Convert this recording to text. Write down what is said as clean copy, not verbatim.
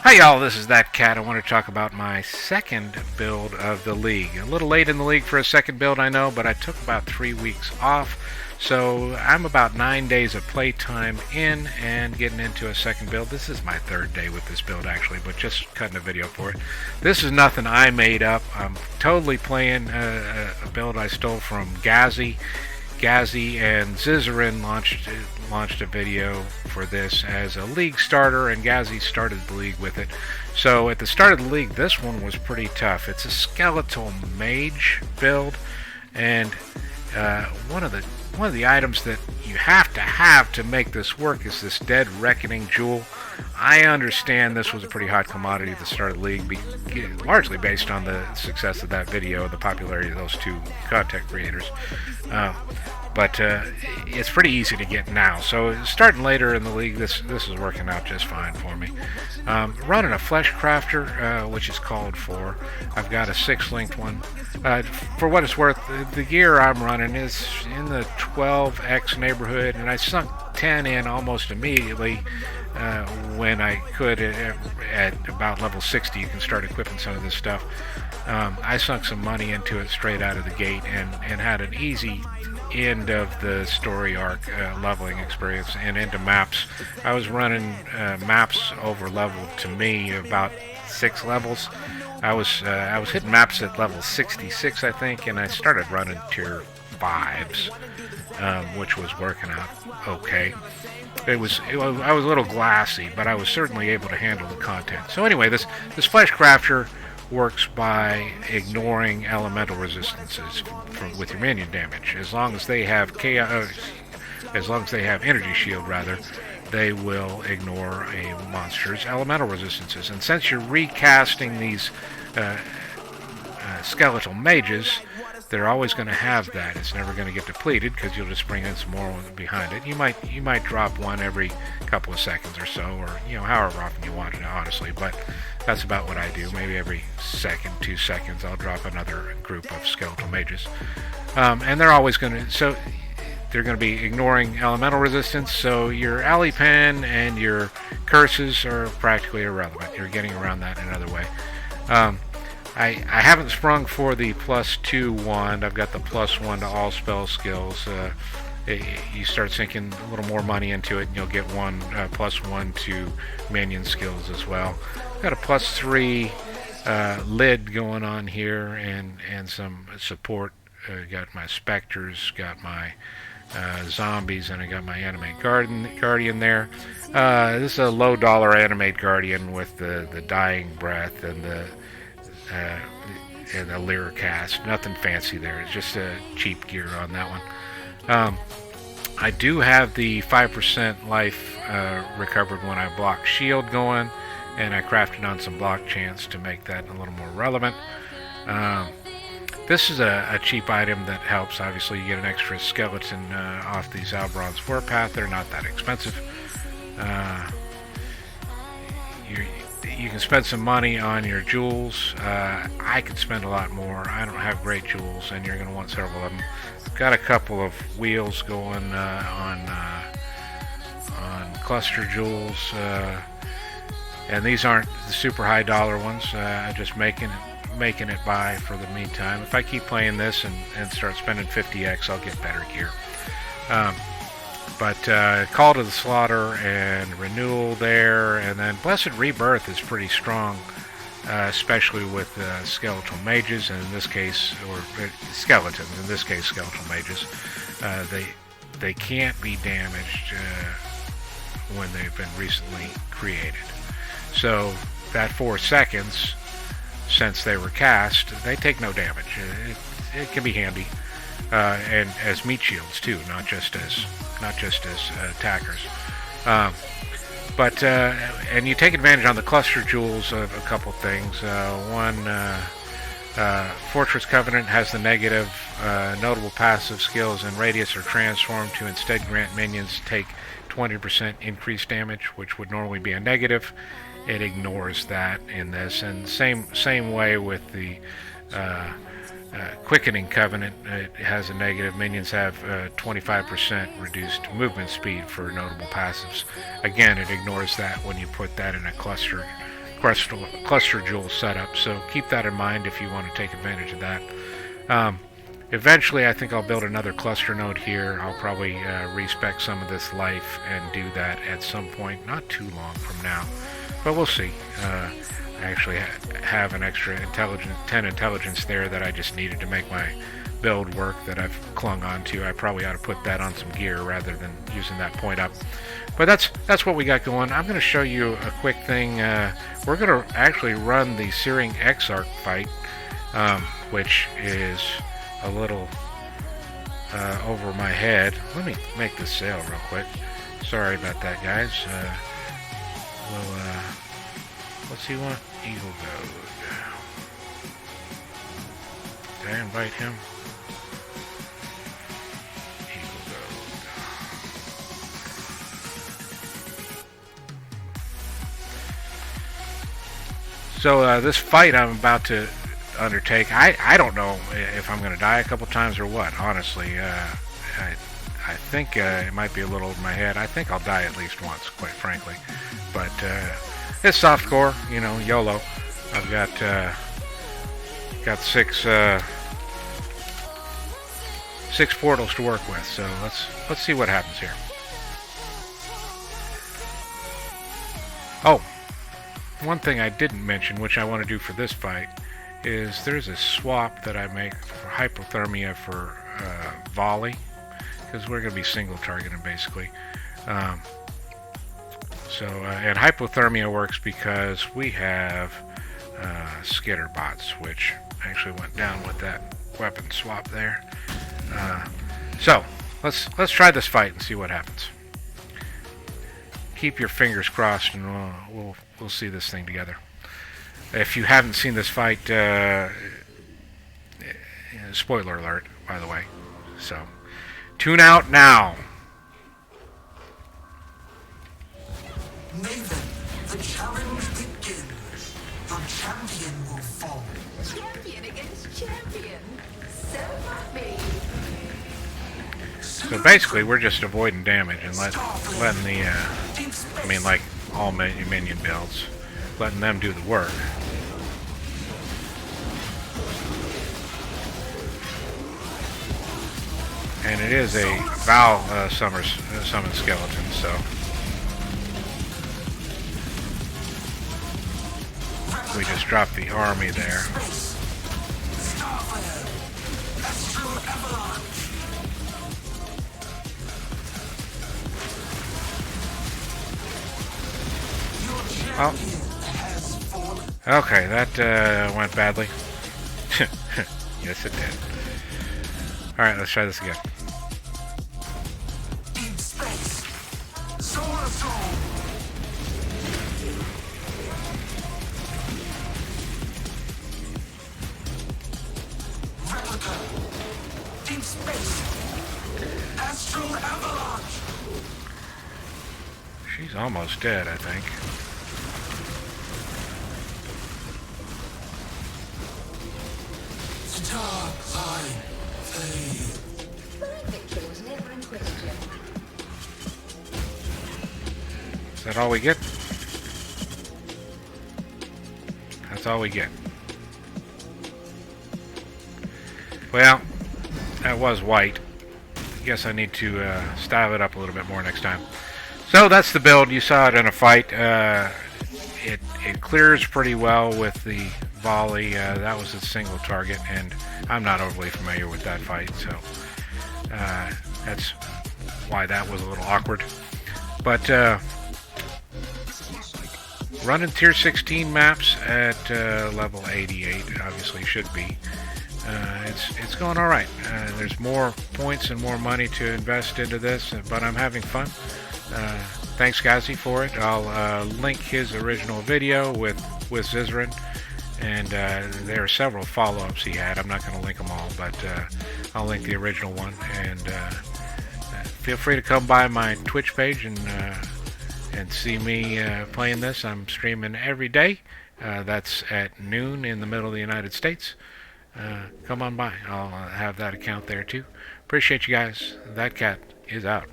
Hi y'all, this is That Cat. I want to talk about my second build of the league. A little late in the league for a second build, I know, but I took about 3 weeks off. So I'm about 9 days of playtime in and getting into a second build. This is my third day with this build actually, but just cutting a video for it. This is nothing I made up. I'm totally playing a build I stole from Ghazzy. Ghazzy and Zizaran launched a video for this as a league starter, and Ghazzy started the league with it. So at the start of the league, this one was pretty tough. It's a skeletal mage build, and one of the items that you have to make this work is this Dead Reckoning jewel. I understand this was a pretty hot commodity at the start of the league, largely based on the success of that video, the popularity of those two content creators. But it's pretty easy to get now. So starting later in the league, this is working out just fine for me. Running a flesh crafter, which is called for. I've got a 6-linked one. For what it's worth, the gear I'm running is in the 12x neighborhood, and I sunk 10 in almost immediately. When I could at about level 60, you can start equipping some of this stuff. I sunk some money into it straight out of the gate and had an easy end of the story arc leveling experience and into maps. I was running maps over leveled to me about 6 levels. I was hitting maps at level 66, I think, and I started running tier 5s, which was working out okay. I was a little glassy, but I was certainly able to handle the content. So anyway, this flesh crafter works by ignoring elemental resistances with your minion damage. As long as they have energy shield, rather, they will ignore a monster's elemental resistances. And since you're recasting these skeletal mages, they're always going to have that. It's never going to get depleted because you'll just bring in some more behind it. You might drop one every couple of seconds or so, or however often you want it, honestly. But that's about what I do. Maybe every second, 2 seconds, I'll drop another group of skeletal mages, and they're always going to. They're going to be ignoring elemental resistance. So your alley pen and your curses are practically irrelevant. You're getting around that in another way. I haven't sprung for the +2 wand. I've got the +1 to all spell skills. You start sinking a little more money into it, and you'll get one +1 to minion skills as well. Got a +3 lid going on here, and some support. Got my specters, got my zombies, and I got my animate guardian there. This is a low-dollar animate guardian with the dying breath and the lyra cast. Nothing fancy there. It's just a cheap gear on that one. I do have the 5% life recovered when I block shield going, and I crafted on some block chance to make that a little more relevant. This is a cheap item that helps. Obviously, you get an extra skeleton off these Alberon's Warpath. They're not that expensive. You can spend some money on your jewels. I could spend a lot more. I don't have great jewels, and you're going to want several of them. I've got a couple of wheels going on cluster jewels, and these aren't the super high dollar ones. I'm just making it by for the meantime. If I keep playing this and start spending 50x, I'll get better gear. But Call to the Slaughter and Renewal there, and then Blessed Rebirth is pretty strong, especially with skeletal mages, and in this case, or skeletons, in this case skeletal mages. They can't be damaged when they've been recently created. So that 4 seconds, since they were cast, they take no damage. It can be handy. And as meat shields too, not just as attackers. And you take advantage on the cluster jewels of a couple things. One, Fortress Covenant has the negative notable passive skills and radius are transformed to instead grant minions take 20% increased damage, which would normally be a negative. It ignores that in this, and same way with the Quickening Covenant. It has a negative. Minions have 25% reduced movement speed for notable passives. Again, it ignores that when you put that in a cluster cluster jewel setup, so keep that in mind if you want to take advantage of that. Eventually, I think I'll build another cluster node here. I'll probably respec some of this life and do that at some point, not too long from now, but we'll see. I actually have an extra 10 intelligence there that I just needed to make my build work that I've clung on to. I probably ought to put that on some gear rather than using that point up. But that's what we got going. I'm going to show you a quick thing. We're going to actually run the Scorched Exarch fight, which is a little over my head. Let me make this sail real quick. Sorry about that, guys. What's he want? Eagle Goad. Did I invite him? Eagle Goad. So this fight I'm about to undertake, I don't know if I'm going to die a couple times or what, honestly. I think it might be a little over my head. I think I'll die at least once, quite frankly. But it's softcore, you know, YOLO. I've got six portals to work with, so let's see what happens here. Oh, one thing I didn't mention, which I want to do for this fight, is there's a swap that I make for hypothermia for volley, because we're going to be single targeting basically. And hypothermia works because we have skitter bots, which actually went down with that weapon swap there. So let's try this fight and see what happens. Keep your fingers crossed, and we'll see this thing together. If you haven't seen this fight, spoiler alert, by the way. So tune out now. Nathan, the challenge begins. The champion will fall. Champion against champion. So happy. So basically, we're just avoiding damage and letting the, I mean, like all minion builds, letting them do the work. And it is a Val summon skeleton, so. We just dropped the army there. Oh. Okay, that went badly. Yes, it did. Alright, let's try this again. Deep space. Solar zone. Replica. Deep space. Astral avalanche. She's almost dead, I think. Starlight fade. My victory was never in question. Is that all we get? That's all we get. Well, that was white. I guess I need to style it up a little bit more next time. So that's the build. You saw it in a fight. It clears pretty well with the volley. That was a single target, and I'm not overly familiar with that fight, so that's why that was a little awkward. But running tier 16 maps at level 88 obviously should be. It's going all right. There's more points and more money to invest into this, but I'm having fun. Thanks, Ghazzy, for it. I'll link his original video with Zizaran, and there are several follow-ups he had. I'm not going to link them all, but I'll link the original one. And feel free to come by my Twitch page and see me playing this. I'm streaming every day. That's at noon in the middle of the United States. Come on by. I'll have that account there too. Appreciate you guys. That cat is out.